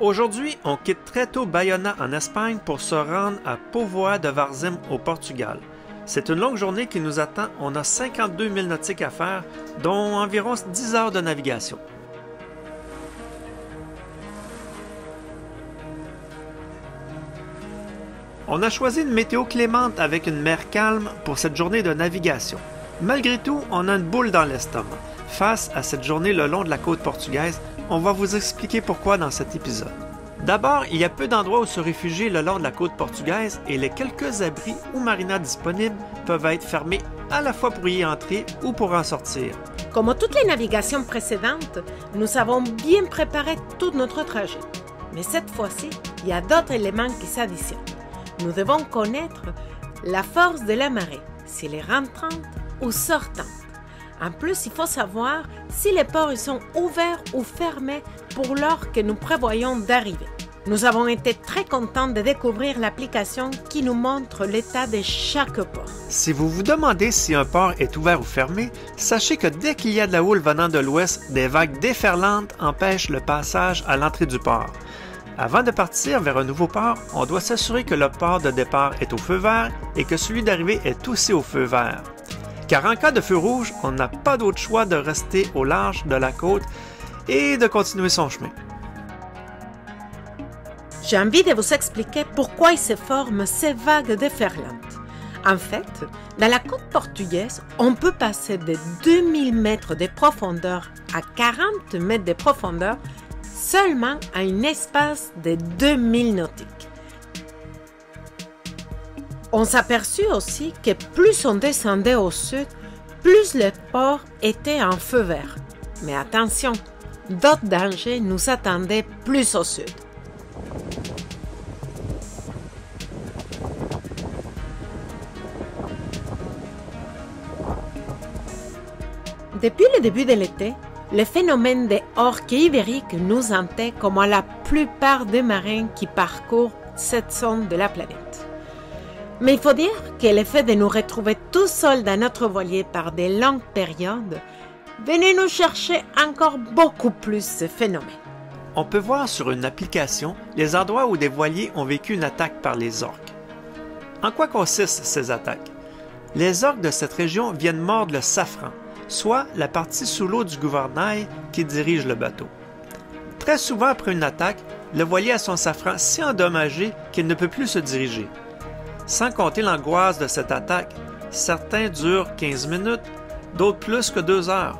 Aujourd'hui, on quitte très tôt Bayona en Espagne pour se rendre à Póvoa de Varzim au Portugal. C'est une longue journée qui nous attend. On a 52 milles nautiques à faire, dont environ 10 heures de navigation. On a choisi une météo clémente avec une mer calme pour cette journée de navigation. Malgré tout, on a une boule dans l'estomac. Face à cette journée le long de la côte portugaise, on va vous expliquer pourquoi dans cet épisode. D'abord, il y a peu d'endroits où se réfugier le long de la côte portugaise et les quelques abris ou marinas disponibles peuvent être fermés à la fois pour y entrer ou pour en sortir. Comme toutes les navigations précédentes, nous avons bien préparé tout notre trajet. Mais cette fois-ci, il y a d'autres éléments qui s'additionnent. Nous devons connaître la force de la marée, s'il est rentrante ou sortante. En plus, il faut savoir si les ports sont ouverts ou fermés pour l'heure que nous prévoyons d'arriver. Nous avons été très contents de découvrir l'application qui nous montre l'état de chaque port. Si vous vous demandez si un port est ouvert ou fermé, sachez que dès qu'il y a de la houle venant de l'ouest, des vagues déferlantes empêchent le passage à l'entrée du port. Avant de partir vers un nouveau port, on doit s'assurer que le port de départ est au feu vert et que celui d'arrivée est aussi au feu vert. Car en cas de feu rouge, on n'a pas d'autre choix de rester au large de la côte et de continuer son chemin. J'ai envie de vous expliquer pourquoi il se forment ces vagues déferlantes. En fait, dans la côte portugaise, on peut passer de 2000 mètres de profondeur à 40 mètres de profondeur seulement à un espace de 2000 nautiques. On s'aperçut aussi que plus on descendait au sud, plus le port était en feu vert. Mais attention, d'autres dangers nous attendaient plus au sud. Depuis le début de l'été, le phénomène des orques ibériques nous hantait comme à la plupart des marins qui parcourent cette zone de la planète. Mais il faut dire que le fait de nous retrouver tout seuls dans notre voilier par de longues périodes venait nous chercher encore beaucoup plus ce phénomène. On peut voir sur une application les endroits où des voiliers ont vécu une attaque par les orques. En quoi consistent ces attaques? Les orques de cette région viennent mordre le safran, soit la partie sous l'eau du gouvernail qui dirige le bateau. Très souvent après une attaque, le voilier a son safran si endommagé qu'il ne peut plus se diriger. Sans compter l'angoisse de cette attaque, certains durent 15 minutes, d'autres plus que 2 heures.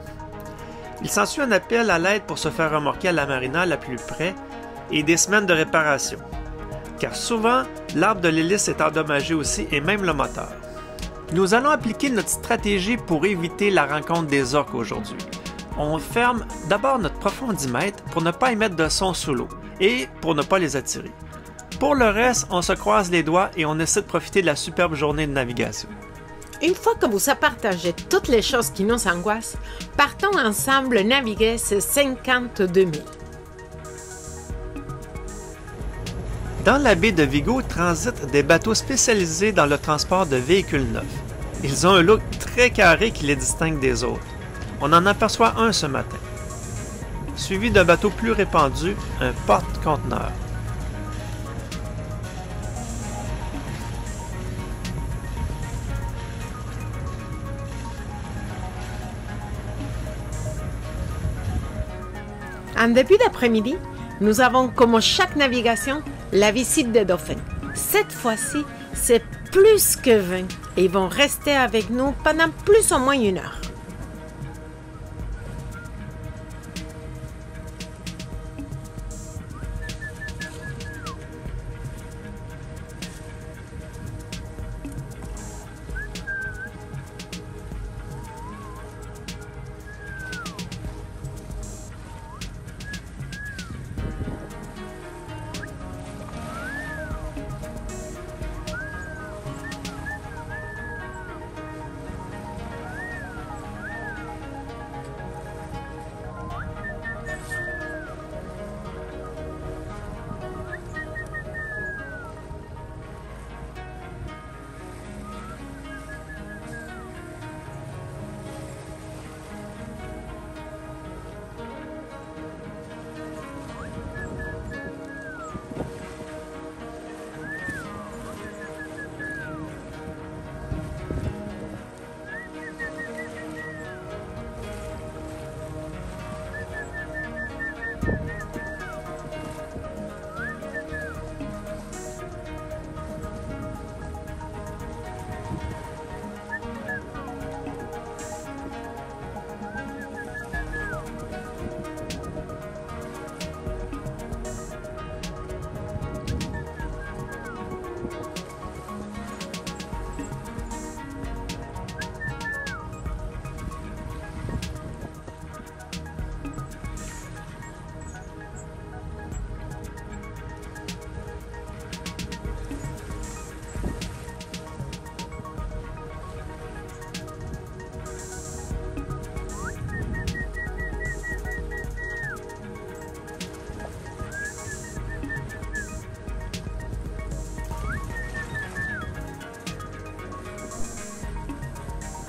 Il s'ensuit un appel à l'aide pour se faire remorquer à la marina la plus près et des semaines de réparation. Car souvent, l'arbre de l'hélice est endommagé aussi et même le moteur. Nous allons appliquer notre stratégie pour éviter la rencontre des orques aujourd'hui. On ferme d'abord notre profondimètre pour ne pas émettre de son sous l'eau et pour ne pas les attirer. Pour le reste, on se croise les doigts et on essaie de profiter de la superbe journée de navigation. Une fois que vous avez partagé toutes les choses qui nous angoissent, partons ensemble naviguer ces 52 000. Dans la baie de Vigo transitent des bateaux spécialisés dans le transport de véhicules neufs. Ils ont un look très carré qui les distingue des autres. On en aperçoit un ce matin, suivi d'un bateau plus répandu, un porte-conteneurs. En début d'après-midi, nous avons, comme chaque navigation, la visite des dauphins. Cette fois-ci, c'est plus que 20 et ils vont rester avec nous pendant plus ou moins 1 heure.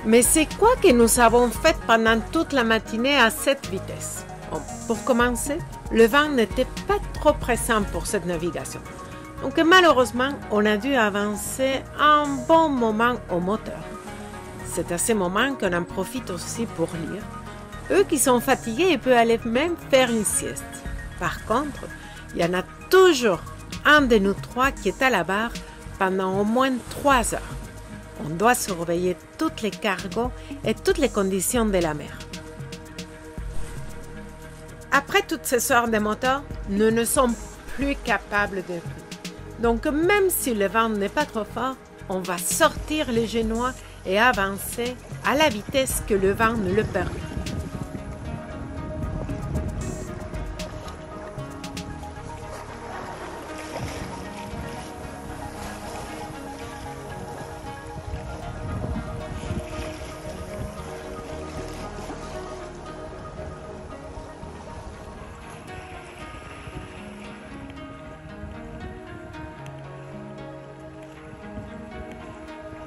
Mais c'est quoi que nous avons fait pendant toute la matinée à cette vitesse? Bon, pour commencer, le vent n'était pas trop pressant pour cette navigation. Donc malheureusement, on a dû avancer un bon moment au moteur. C'est à ce moment qu'on en profite aussi pour lire. Eux qui sont fatigués, ils peuvent aller même faire une sieste. Par contre, il y en a toujours un de nous trois qui est à la barre pendant au moins 3 heures. On doit surveiller tous les cargos et toutes les conditions de la mer. Après toutes ces heures de moteur, nous ne sommes plus capables de plus. Donc même si le vent n'est pas trop fort, on va sortir les génois et avancer à la vitesse que le vent nous le permet.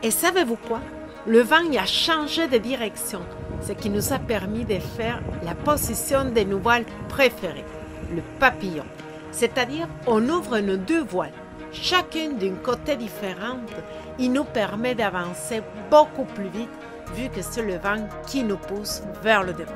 Et savez-vous quoi? Le vent a changé de direction, ce qui nous a permis de faire la position de nos voiles préférées, le papillon. C'est-à-dire, on ouvre nos 2 voiles, chacune d'un côté différent. Il nous permet d'avancer beaucoup plus vite, vu que c'est le vent qui nous pousse vers le devant.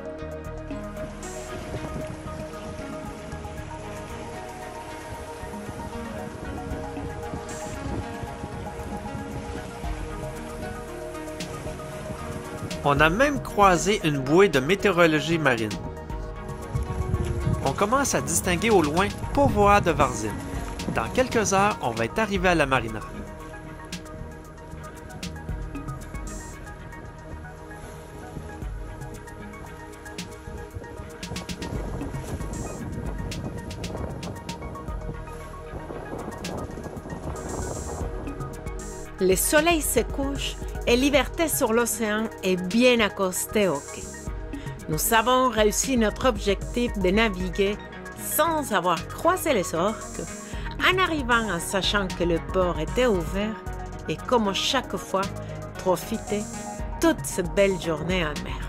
On a même croisé une bouée de météorologie marine. On commence à distinguer au loin Póvoa de Varzim. Dans quelques heures, on va être arrivé à la marina. Le soleil se couche et liberté sur l'océan est bien accostée au quai. Nous avons réussi notre objectif de naviguer sans avoir croisé les orques, en arrivant en sachant que le port était ouvert et comme chaque fois, profiter toute cette belle journée en mer.